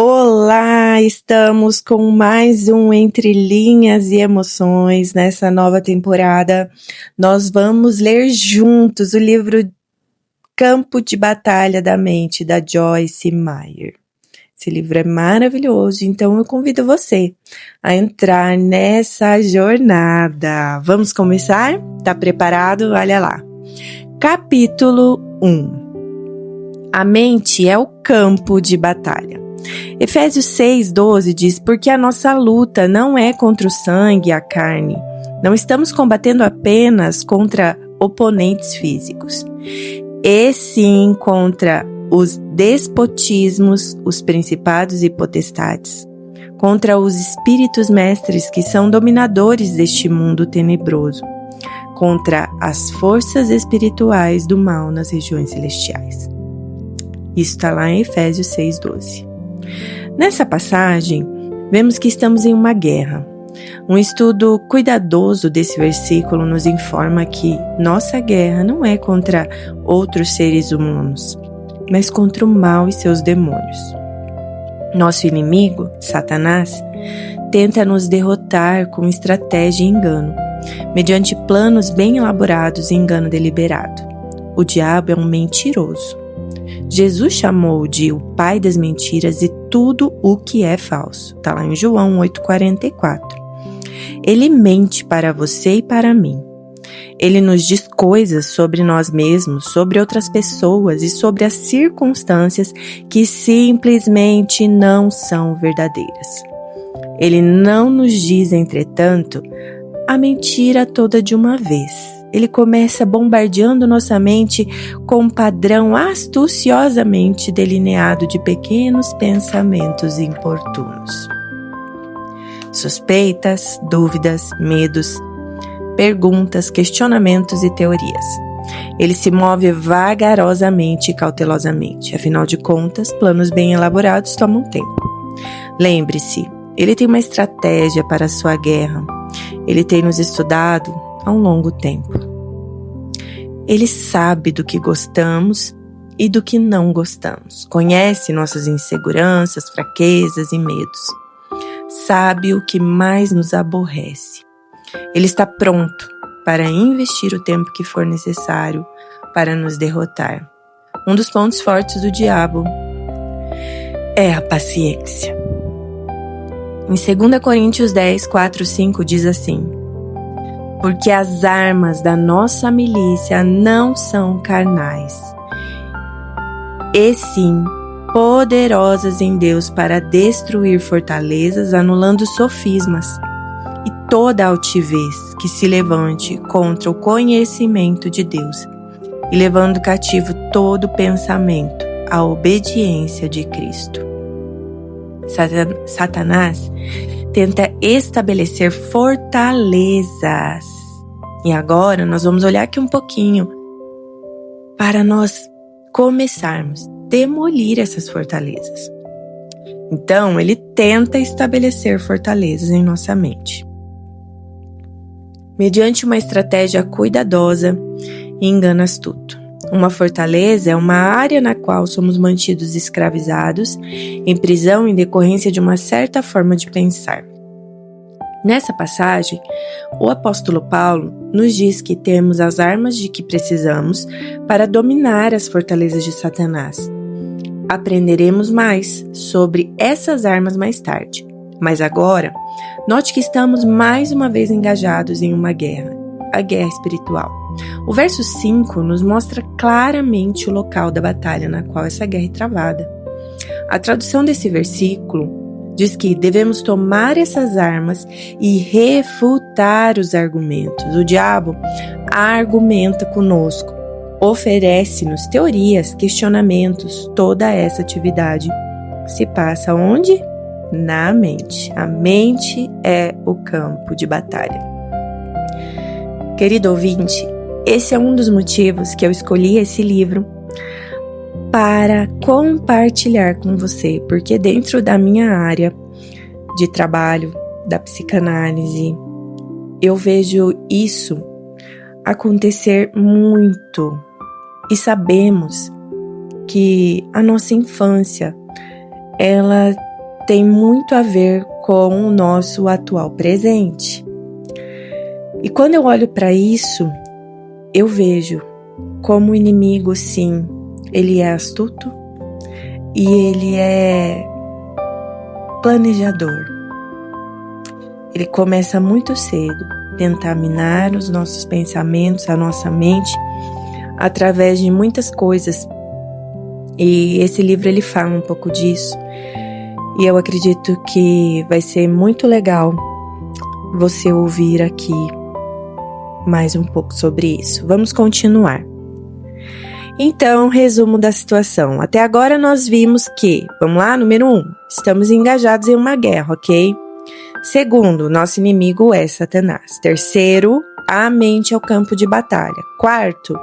Olá, estamos com mais um Entre Linhas e Emoções. Nessa nova temporada, nós vamos ler juntos o livro Campo de Batalha da Mente, da Joyce Meyer. Esse livro é maravilhoso, então eu convido você a entrar nessa jornada. Vamos começar? Tá preparado? Olha lá. Capítulo 1. A mente é o campo de batalha. Efésios 6:12 diz: porque a nossa luta não é contra o sangue e a carne. Não estamos combatendo apenas contra oponentes físicos, e sim contra os despotismos, os principados e potestades, contra os espíritos mestres que são dominadores deste mundo tenebroso, contra as forças espirituais do mal nas regiões celestiais. Isso está lá em Efésios 6:12. Nessa passagem, vemos que estamos em uma guerra. Um estudo cuidadoso desse versículo nos informa que nossa guerra não é contra outros seres humanos, mas contra o mal e seus demônios. Nosso inimigo, Satanás, tenta nos derrotar com estratégia e engano, mediante planos bem elaborados e engano deliberado. O diabo é um mentiroso. Jesus chamou de o pai das mentiras e tudo o que é falso. Está lá em João 8:44. Ele mente para você e para mim. Ele nos diz coisas sobre nós mesmos, sobre outras pessoas e sobre as circunstâncias que simplesmente não são verdadeiras. Ele não nos diz, entretanto, a mentira toda de uma vez. Ele começa bombardeando nossa mente com um padrão astuciosamente delineado de pequenos pensamentos importunos. Suspeitas, dúvidas, medos, perguntas, questionamentos e teorias. Ele se move vagarosamente e cautelosamente. Afinal de contas, planos bem elaborados tomam tempo. Lembre-se, ele tem uma estratégia para a sua guerra. Ele tem nos estudado há um longo tempo. Ele sabe do que gostamos e do que não gostamos. Conhece nossas inseguranças, fraquezas e medos. Sabe o que mais nos aborrece. Ele está pronto para investir o tempo que for necessário para nos derrotar. Um dos pontos fortes do diabo é a paciência. Em 2 Coríntios 10:4-5 diz assim: porque as armas da nossa milícia não são carnais, e sim poderosas em Deus para destruir fortalezas, anulando sofismas e toda altivez que se levante contra o conhecimento de Deus, e levando cativo todo pensamento à obediência de Cristo. Satanás tenta estabelecer fortalezas. E agora nós vamos olhar aqui um pouquinho para nós começarmos a demolir essas fortalezas. Então, ele tenta estabelecer fortalezas em nossa mente, mediante uma estratégia cuidadosa e engano astuto. Uma fortaleza é uma área na qual somos mantidos escravizados, em prisão em decorrência de uma certa forma de pensar. Nessa passagem, o apóstolo Paulo nos diz que temos as armas de que precisamos para dominar as fortalezas de Satanás. Aprenderemos mais sobre essas armas mais tarde. Mas agora, note que estamos mais uma vez engajados em uma guerra, a guerra espiritual. O verso 5 nos mostra claramente o local da batalha na qual essa guerra é travada. A tradução desse versículo diz que devemos tomar essas armas e refutar os argumentos. O diabo argumenta conosco, oferece-nos teorias, questionamentos. Toda essa atividade se passa onde? Na mente. A mente é o campo de batalha. Querido ouvinte, esse é um dos motivos que eu escolhi esse livro para compartilhar com você, porque dentro da minha área de trabalho, da psicanálise, eu vejo isso acontecer muito e sabemos que a nossa infância, ela tem muito a ver com o nosso atual presente. E quando eu olho para isso, eu vejo como o inimigo, sim, ele é astuto e ele é planejador. Ele começa muito cedo a tentar minar os nossos pensamentos, a nossa mente, através de muitas coisas. E esse livro ele fala um pouco disso. E eu acredito que vai ser muito legal você ouvir aqui mais um pouco sobre isso. Vamos continuar. Então, resumo da situação. Até agora nós vimos que, vamos lá, número 1, estamos engajados em uma guerra, ok? Segundo, nosso inimigo é Satanás. Terceiro, a mente é o campo de batalha. Quarto,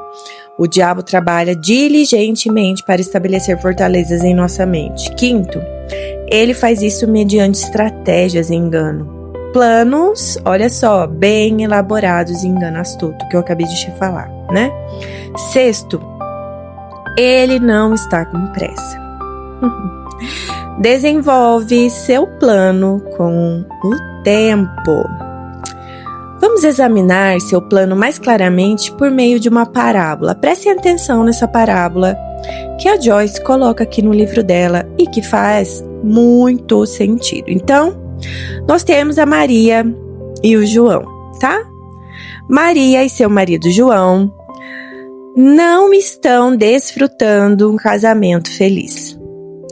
o diabo trabalha diligentemente para estabelecer fortalezas em nossa mente. Quinto, ele faz isso mediante estratégias e engano. Planos, olha só, bem elaborados e engano astuto, que eu acabei de te falar, né? Sexto, ele não está com pressa. Desenvolve seu plano com o tempo. Vamos examinar seu plano mais claramente por meio de uma parábola. Prestem atenção nessa parábola que a Joyce coloca aqui no livro dela e que faz muito sentido. Então, nós temos a Maria e o João, tá? Maria e seu marido João não estão desfrutando um casamento feliz.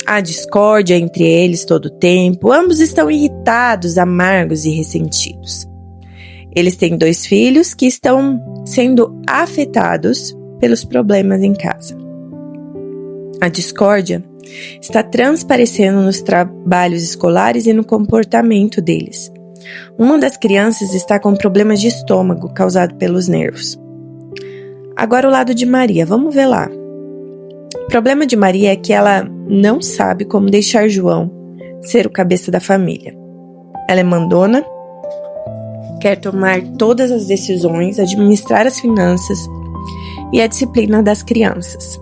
Há discórdia entre eles todo o tempo, ambos estão irritados, amargos e ressentidos. Eles têm 2 filhos que estão sendo afetados pelos problemas em casa. A discórdia está transparecendo nos trabalhos escolares e no comportamento deles. Uma das crianças está com problemas de estômago causado pelos nervos. Agora o lado de Maria, vamos ver lá. O problema de Maria é que ela não sabe como deixar João ser o cabeça da família. Ela é mandona, quer tomar todas as decisões, administrar as finanças e a disciplina das crianças.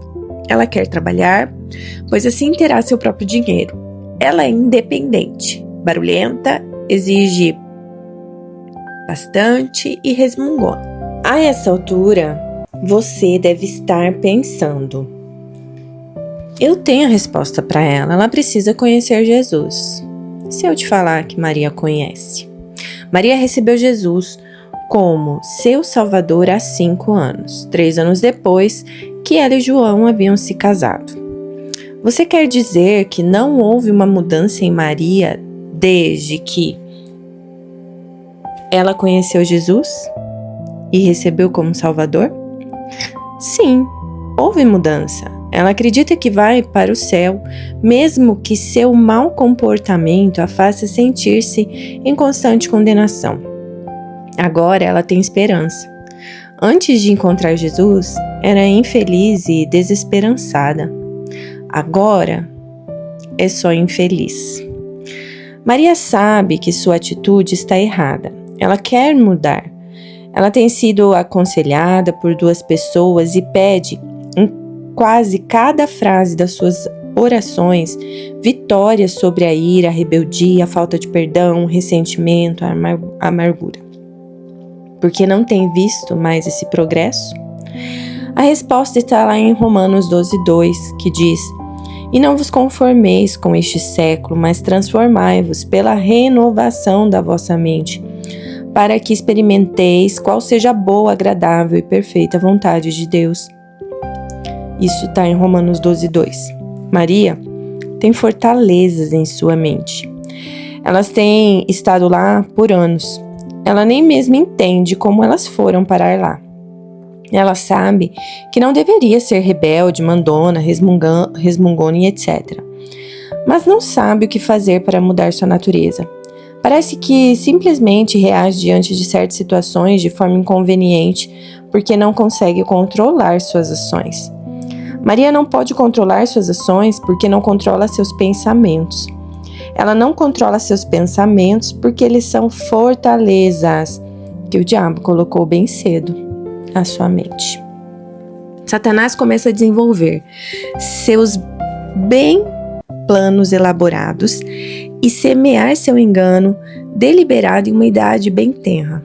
Ela quer trabalhar, pois assim terá seu próprio dinheiro. Ela é independente, barulhenta, exige bastante e resmungona. A essa altura, você deve estar pensando: eu tenho a resposta para ela, ela precisa conhecer Jesus. Se eu te falar que Maria conhece? Maria recebeu Jesus como seu Salvador há 5 anos, 3 anos depois que ela e João haviam se casado. Você quer dizer que não houve uma mudança em Maria desde que ela conheceu Jesus e recebeu como Salvador? Sim, houve mudança. Ela acredita que vai para o céu, mesmo que seu mau comportamento a faça sentir-se em constante condenação. Agora ela tem esperança. Antes de encontrar Jesus, era infeliz e desesperançada. Agora é só infeliz. Maria sabe que sua atitude está errada. Ela quer mudar. Ela tem sido aconselhada por 2 pessoas e pede, em quase cada frase das suas orações, vitórias sobre a ira, a rebeldia, a falta de perdão, o ressentimento, a amargura. Porque não tem visto mais esse progresso? A resposta está lá em Romanos 12:2, que diz: e não vos conformeis com este século, mas transformai-vos pela renovação da vossa mente, para que experimenteis qual seja a boa, agradável e perfeita vontade de Deus. Isso está em Romanos 12:2. Maria tem fortalezas em sua mente. Elas têm estado lá por anos. Ela nem mesmo entende como elas foram parar lá. Ela sabe que não deveria ser rebelde, mandona, resmungona e etc. Mas não sabe o que fazer para mudar sua natureza. Parece que simplesmente reage diante de certas situações de forma inconveniente porque não consegue controlar suas ações. Maria não pode controlar suas ações porque não controla seus pensamentos. Ela não controla seus pensamentos porque eles são fortalezas que o diabo colocou bem cedo na sua mente. Satanás começa a desenvolver seus bem planos elaborados e semear seu engano deliberado em uma idade bem tenra.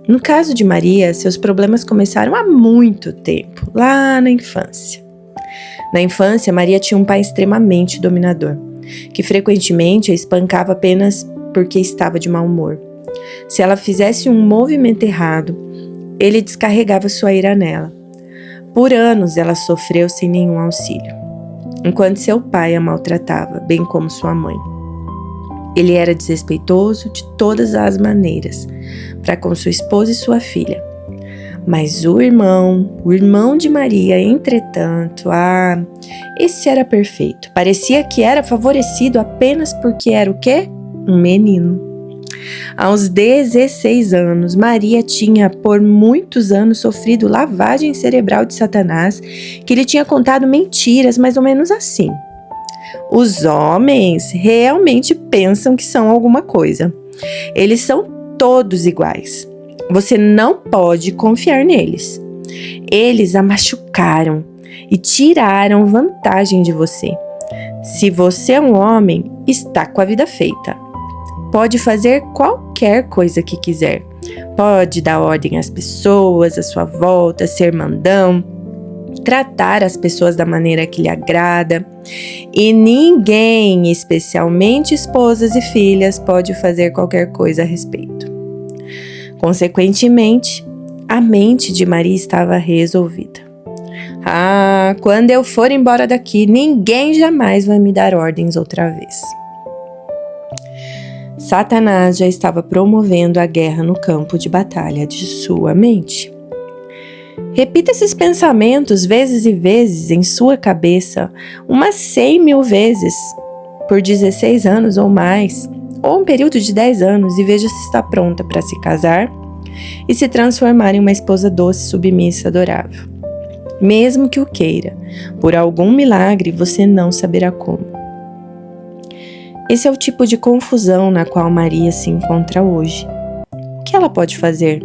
No caso de Maria, seus problemas começaram há muito tempo, lá na infância. Na infância, Maria tinha um pai extremamente dominador, que frequentemente a espancava apenas porque estava de mau humor. Se ela fizesse um movimento errado, ele descarregava sua ira nela. Por anos ela sofreu sem nenhum auxílio, enquanto seu pai a maltratava, bem como sua mãe. Ele era desrespeitoso de todas as maneiras, para com sua esposa e sua filha. Mas o irmão de Maria, entretanto, esse era perfeito. Parecia que era favorecido apenas porque era o quê? Um menino. Aos 16 anos, Maria tinha por muitos anos sofrido lavagem cerebral de Satanás, que lhe tinha contado mentiras mais ou menos assim: os homens realmente pensam que são alguma coisa. Eles são todos iguais. Você não pode confiar neles. Eles a machucaram e tiraram vantagem de você. Se você é um homem, está com a vida feita. Pode fazer qualquer coisa que quiser. Pode dar ordem às pessoas à sua volta, ser mandão, tratar as pessoas da maneira que lhe agrada. E ninguém, especialmente esposas e filhas, pode fazer qualquer coisa a respeito. Consequentemente, a mente de Maria estava resolvida. Quando eu for embora daqui, ninguém jamais vai me dar ordens outra vez. Satanás já estava promovendo a guerra no campo de batalha de sua mente. Repita esses pensamentos vezes e vezes em sua cabeça, umas 100.000 vezes, por 16 anos ou mais, ou um período de 10 anos, e veja se está pronta para se casar e se transformar em uma esposa doce, submissa, adorável. Mesmo que o queira, por algum milagre você não saberá como. Esse é o tipo de confusão na qual Maria se encontra hoje. O que ela pode fazer?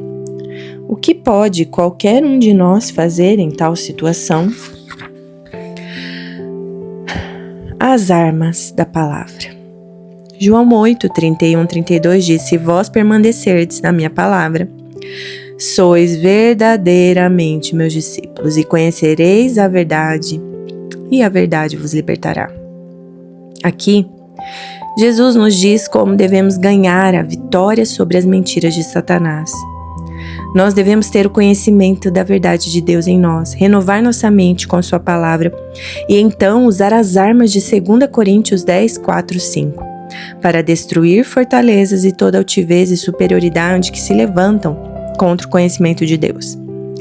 O que pode qualquer um de nós fazer em tal situação? As armas da palavra. João 8, 31, 32 diz: se vós permanecerdes na minha palavra, sois verdadeiramente meus discípulos e conhecereis a verdade, e a verdade vos libertará. Aqui, Jesus nos diz como devemos ganhar a vitória sobre as mentiras de Satanás. Nós devemos ter o conhecimento da verdade de Deus em nós, renovar nossa mente com sua palavra e então usar as armas de 2 Coríntios 10, 4, 5, para destruir fortalezas e toda altivez e superioridade que se levantam contra o conhecimento de Deus.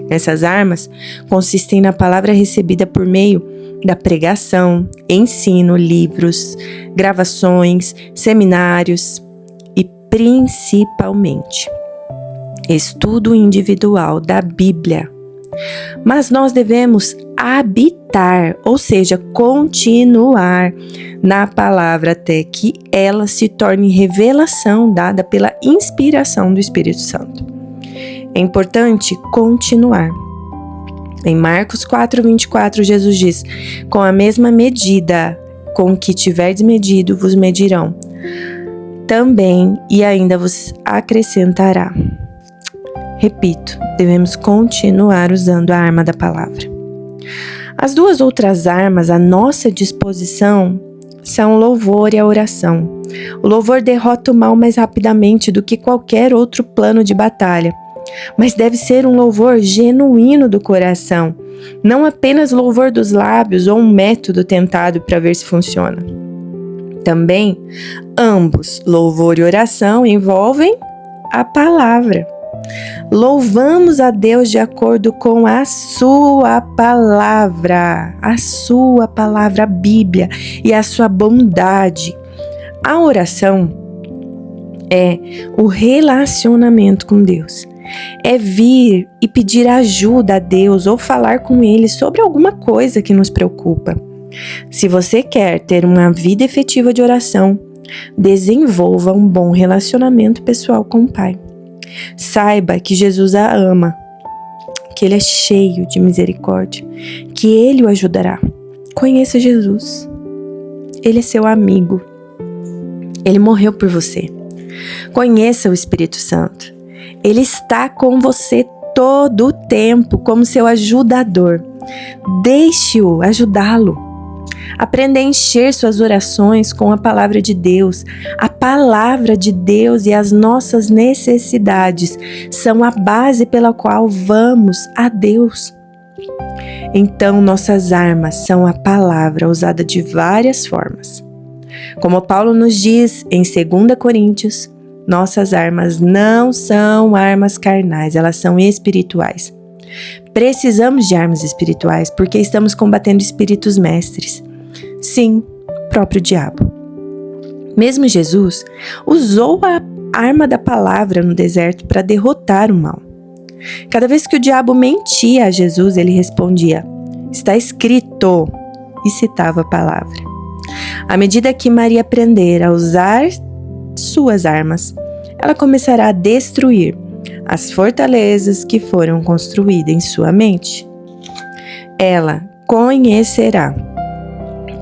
Essas armas consistem na palavra recebida por meio da pregação, ensino, livros, gravações, seminários e, principalmente, estudo individual da Bíblia. Mas nós devemos habitar, ou seja, continuar na palavra até que ela se torne revelação dada pela inspiração do Espírito Santo. É importante continuar. Em Marcos 4, 24, Jesus diz: com a mesma medida com que tiverdes medido, vos medirão também, e ainda vos acrescentará. Repito, devemos continuar usando a arma da palavra. As duas outras armas à nossa disposição são o louvor e a oração. O louvor derrota o mal mais rapidamente do que qualquer outro plano de batalha, mas deve ser um louvor genuíno do coração, não apenas louvor dos lábios ou um método tentado para ver se funciona. Também, ambos, louvor e oração, envolvem a palavra. Louvamos a Deus de acordo com a sua palavra, a Bíblia e a sua bondade. A oração é o relacionamento com Deus. É vir e pedir ajuda a Deus ou falar com Ele sobre alguma coisa que nos preocupa. Se você quer ter uma vida efetiva de oração, desenvolva um bom relacionamento pessoal com o Pai. Saiba que Jesus a ama, que Ele é cheio de misericórdia, que Ele o ajudará. Conheça Jesus. Ele é seu amigo. Ele morreu por você. Conheça o Espírito Santo. Ele está com você todo o tempo como seu ajudador. Deixe-o ajudá-lo. Aprenda a encher suas orações com a palavra de Deus. A palavra de Deus e as nossas necessidades são a base pela qual vamos a Deus. Então, nossas armas são a palavra usada de várias formas. Como Paulo nos diz em 2 Coríntios, nossas armas não são armas carnais, elas são espirituais. Precisamos de armas espirituais porque estamos combatendo espíritos mestres. Sim, próprio diabo. Mesmo Jesus usou a arma da palavra no deserto para derrotar o mal. Cada vez que o diabo mentia a Jesus, ele respondia: "Está escrito", e citava a palavra. À medida que Maria aprender a usar suas armas, ela começará a destruir as fortalezas que foram construídas em sua mente. Ela conhecerá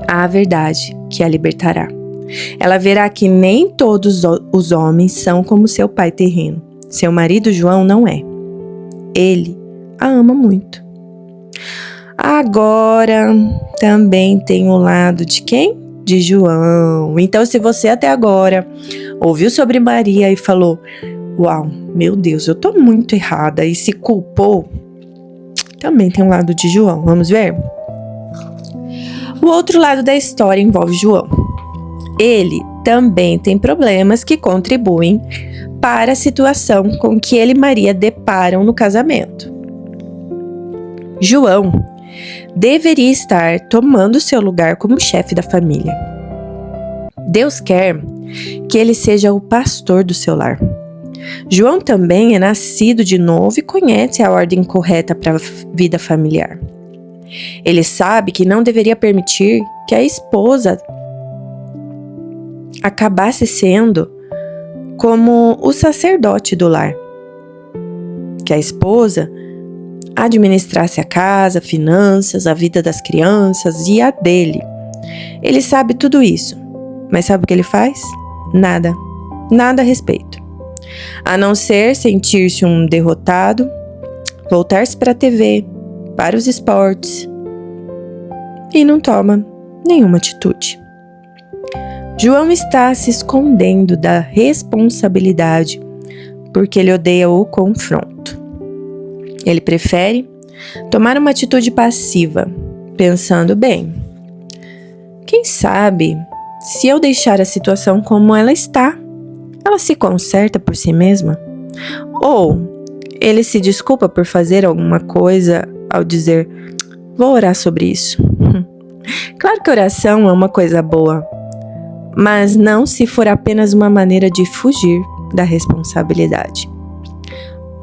a verdade que a libertará. Ela verá que nem todos os homens são como seu pai terreno. Seu marido João não é. Ele a ama muito. Agora, também tem o lado de quem? De João. Então, se você até agora ouviu sobre Maria e falou: "Uau, meu Deus, eu tô muito errada", e se culpou, também tem o lado de João. Vamos ver? O outro lado da história envolve João. Ele também tem problemas que contribuem para a situação com que ele e Maria deparam no casamento. João deveria estar tomando seu lugar como chefe da família. Deus quer que ele seja o pastor do seu lar. João também é nascido de novo e conhece a ordem correta para a vida familiar. Ele sabe que não deveria permitir que a esposa acabasse sendo como o sacerdote do lar. Que a esposa administrasse a casa, finanças, a vida das crianças e a dele. Ele sabe tudo isso, mas sabe o que ele faz? Nada. Nada a respeito. A não ser sentir-se um derrotado, voltar-se para a TV, para os esportes, e não toma nenhuma atitude. João está se escondendo da responsabilidade porque ele odeia o confronto. Ele prefere tomar uma atitude passiva, pensando: bem, quem sabe se eu deixar a situação como ela está, ela se conserta por si mesma? Ou ele se desculpa por fazer alguma coisa ao dizer: vou orar sobre isso. Claro que oração é uma coisa boa, mas não se for apenas uma maneira de fugir da responsabilidade.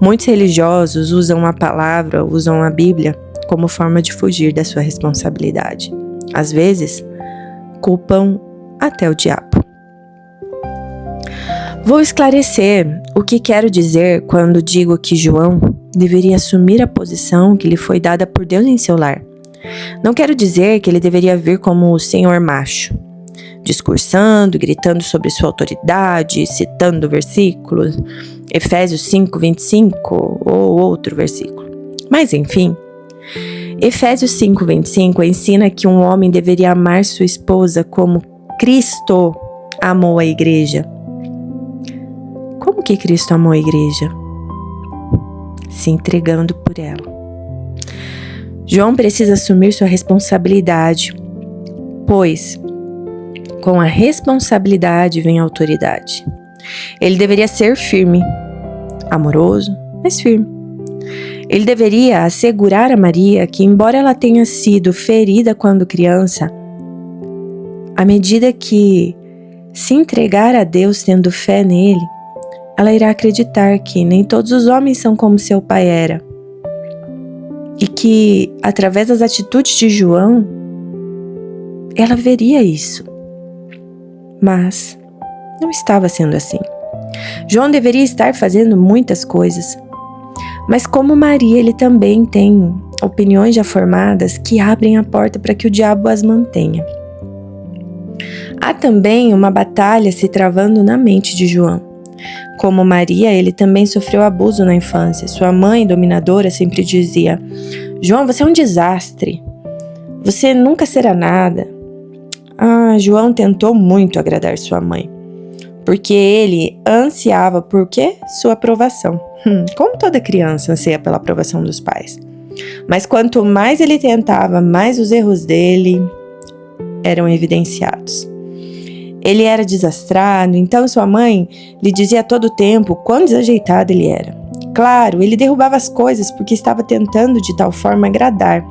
Muitos religiosos usam a palavra, usam a Bíblia como forma de fugir da sua responsabilidade. Às vezes, culpam até o diabo. Vou esclarecer o que quero dizer quando digo que João deveria assumir a posição que lhe foi dada por Deus em seu lar. Não quero dizer que ele deveria vir como o senhor macho, discursando, gritando sobre sua autoridade, citando versículos, Efésios 5:25 ou outro versículo. Mas enfim, Efésios 5:25 ensina que um homem deveria amar sua esposa como Cristo amou a igreja. Como que Cristo amou a igreja? Se entregando por ela. João precisa assumir sua responsabilidade, pois com a responsabilidade vem a autoridade. Ele deveria ser firme, amoroso, mas firme. Ele deveria assegurar a Maria que, embora ela tenha sido ferida quando criança, à medida que se entregar a Deus tendo fé nele, ela irá acreditar que nem todos os homens são como seu pai era. E que, através das atitudes de João, ela veria isso. Mas não estava sendo assim. João deveria estar fazendo muitas coisas. Mas como Maria, ele também tem opiniões já formadas que abrem a porta para que o diabo as mantenha. Há também uma batalha se travando na mente de João. Como Maria, ele também sofreu abuso na infância. Sua mãe, dominadora, sempre dizia: João, você é um desastre. Você nunca será nada. João tentou muito agradar sua mãe, porque ele ansiava por quê? Sua aprovação. Como toda criança anseia pela aprovação dos pais. Mas quanto mais ele tentava, mais os erros dele eram evidenciados. Ele era desastrado, então sua mãe lhe dizia a todo tempo quão desajeitado ele era. Claro, ele derrubava as coisas porque estava tentando de tal forma agradar.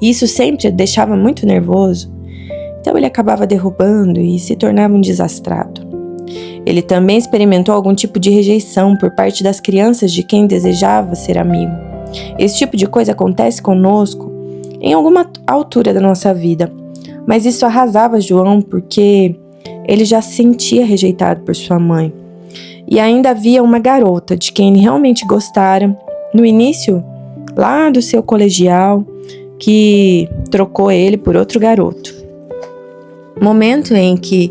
Isso sempre o deixava muito nervoso. Então ele acabava derrubando e se tornava um desastrado. Ele também experimentou algum tipo de rejeição por parte das crianças de quem desejava ser amigo. Esse tipo de coisa acontece conosco em alguma altura da nossa vida. Mas isso arrasava João porque ele já se sentia rejeitado por sua mãe. E ainda havia uma garota de quem ele realmente gostara no início, lá do seu colegial, que trocou ele por outro garoto. Momento em que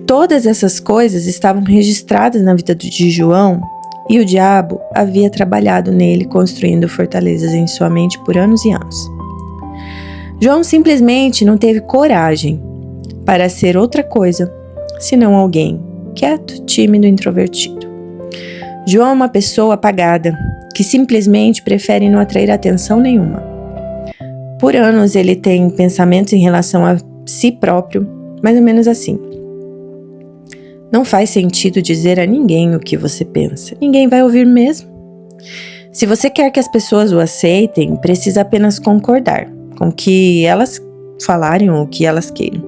todas essas coisas estavam registradas na vida de João e o diabo havia trabalhado nele, construindo fortalezas em sua mente por anos e anos. João simplesmente não teve coragem para ser outra coisa, senão alguém quieto, tímido e introvertido. João é uma pessoa apagada, que simplesmente prefere não atrair atenção nenhuma. Por anos ele tem pensamentos em relação a si próprio, mais ou menos assim: não faz sentido dizer a ninguém o que você pensa, ninguém vai ouvir mesmo. Se você quer que as pessoas o aceitem, precisa apenas concordar com que elas falarem ou o que elas queiram.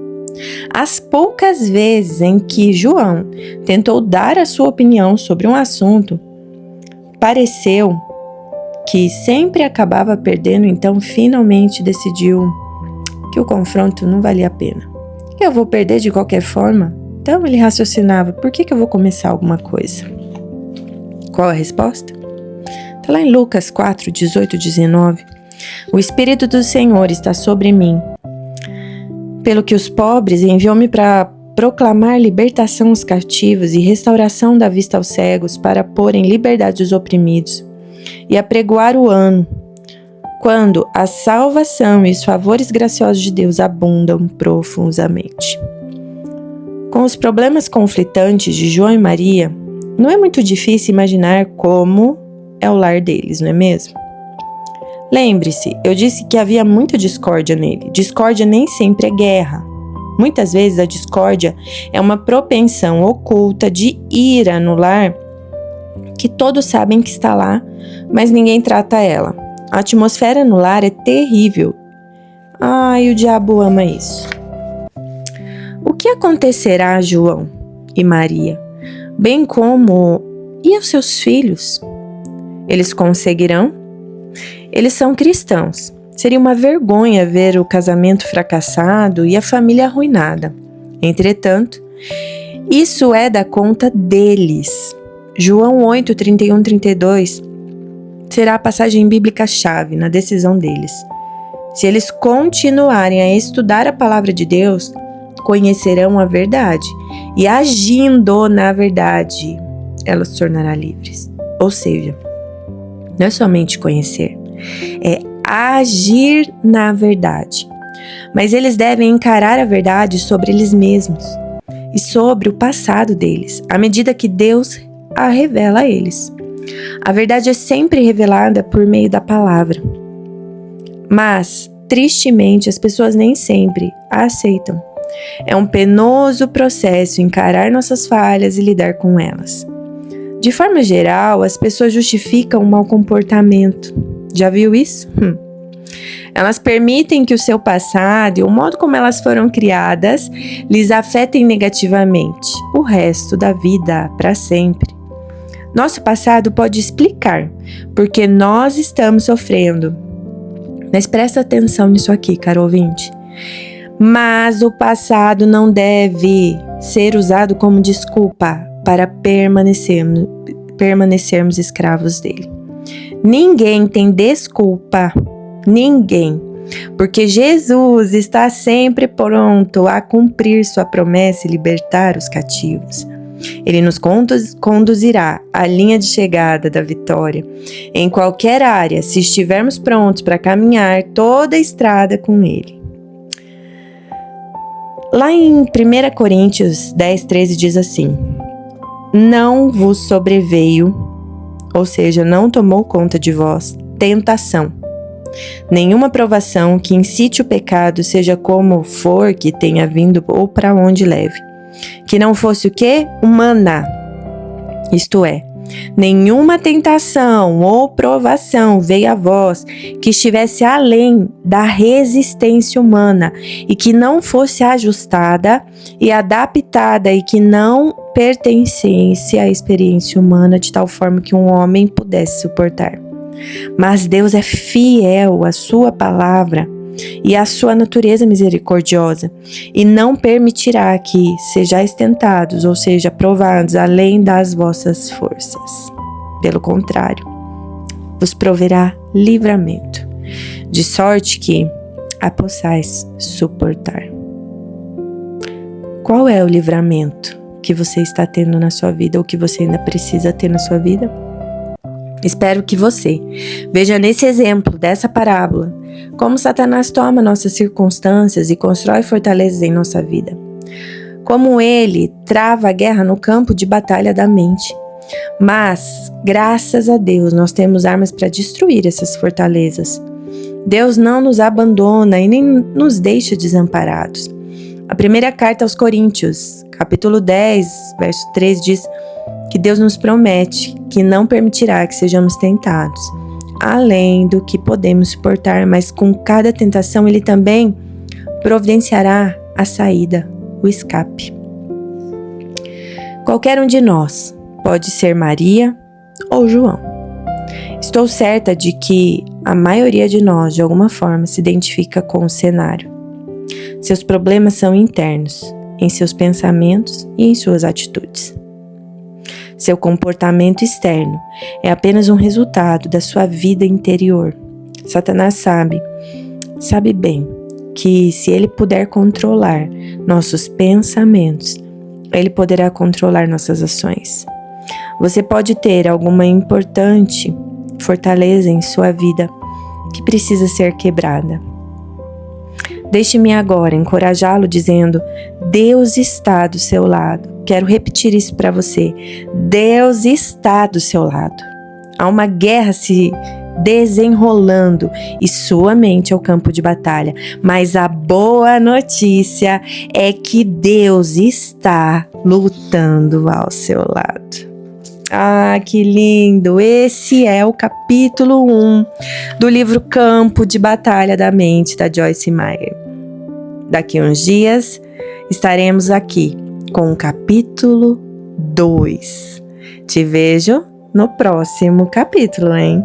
As poucas vezes em que João tentou dar a sua opinião sobre um assunto, pareceu que sempre acabava perdendo, então finalmente decidiu que o confronto não valia a pena. Eu vou perder de qualquer forma? Então ele raciocinava: por que eu vou começar alguma coisa? Qual a resposta? Está lá em Lucas 4, 18, 19. O Espírito do Senhor está sobre mim, pelo que os pobres enviou-me para proclamar libertação aos cativos e restauração da vista aos cegos, para pôr em liberdade os oprimidos, e apregoar o ano, quando a salvação e os favores graciosos de Deus abundam profusamente. Com os problemas conflitantes de João e Maria, não é muito difícil imaginar como é o lar deles, não é mesmo? Lembre-se, eu disse que havia muita discórdia nele. Discórdia nem sempre é guerra. Muitas vezes a discórdia é uma propensão oculta de ira no lar que todos sabem que está lá, mas ninguém trata ela. A atmosfera no lar é terrível. E o diabo ama isso. O que acontecerá a João e Maria, bem como e aos seus filhos? Eles conseguirão? Eles são cristãos. Seria uma vergonha ver o casamento fracassado e a família arruinada. Entretanto, isso é da conta deles. João 8, 31, 32 será a passagem bíblica-chave na decisão deles. Se eles continuarem a estudar a palavra de Deus, conhecerão a verdade, e agindo na verdade, ela se tornará livres. Ou seja, não é somente conhecer, é agir na verdade. Mas eles devem encarar a verdade sobre eles mesmos e sobre o passado deles, à medida que Deus a revela a eles. A verdade é sempre revelada por meio da palavra. Mas, tristemente, as pessoas nem sempre a aceitam. É um penoso processo encarar nossas falhas e lidar com elas. De forma geral, as pessoas justificam o mau comportamento. Já viu isso? Elas permitem que o seu passado e o modo como elas foram criadas lhes afetem negativamente o resto da vida para sempre. Nosso passado pode explicar porque nós estamos sofrendo. Mas presta atenção nisso aqui, caro ouvinte. Mas o passado não deve ser usado como desculpa para permanecermos escravos dele. Ninguém tem desculpa, ninguém, porque Jesus está sempre pronto a cumprir sua promessa e libertar os cativos. Ele nos conduzirá à linha de chegada da vitória em qualquer área, se estivermos prontos para caminhar toda a estrada com Ele. Lá em 1 Coríntios 10:13 diz assim: não vos sobreveio, ou seja, não tomou conta de vós, tentação, nenhuma provação que incite o pecado, seja como for que tenha vindo ou para onde leve, que não fosse o quê? Humana. Isto é, nenhuma tentação ou provação veio a vós que estivesse além da resistência humana e que não fosse ajustada e adaptada e que não pertencesse à experiência humana de tal forma que um homem pudesse suportar. Mas Deus é fiel à sua palavra e à sua natureza misericordiosa, e não permitirá que sejais tentados, ou seja, provados além das vossas forças. Pelo contrário, vos proverá livramento, de sorte que a possais suportar. Qual é o livramento que você está tendo na sua vida ou que você ainda precisa ter na sua vida? Espero que você veja nesse exemplo dessa parábola como Satanás toma nossas circunstâncias e constrói fortalezas em nossa vida. Como ele trava a guerra no campo de batalha da mente. Mas, graças a Deus, nós temos armas para destruir essas fortalezas. Deus não nos abandona e nem nos deixa desamparados. A primeira carta aos Coríntios, capítulo 10, verso 3, diz que Deus nos promete que não permitirá que sejamos tentados, além do que podemos suportar, mas com cada tentação Ele também providenciará a saída, o escape. Qualquer um de nós pode ser Maria ou João. Estou certa de que a maioria de nós, de alguma forma, se identifica com o cenário. Seus problemas são internos, em seus pensamentos e em suas atitudes. Seu comportamento externo é apenas um resultado da sua vida interior. Satanás sabe bem que se ele puder controlar nossos pensamentos, ele poderá controlar nossas ações. Você pode ter alguma importante fortaleza em sua vida que precisa ser quebrada. Deixe-me agora encorajá-lo dizendo: Deus está do seu lado. Quero repetir isso para você. Deus está do seu lado. Há uma guerra se desenrolando e sua mente é o campo de batalha. Mas a boa notícia é que Deus está lutando ao seu lado. Ah, que lindo! Esse é o capítulo 1 do livro Campo de Batalha da Mente, da Joyce Meyer. Daqui a uns dias estaremos aqui com o capítulo 2. Te vejo no próximo capítulo, hein?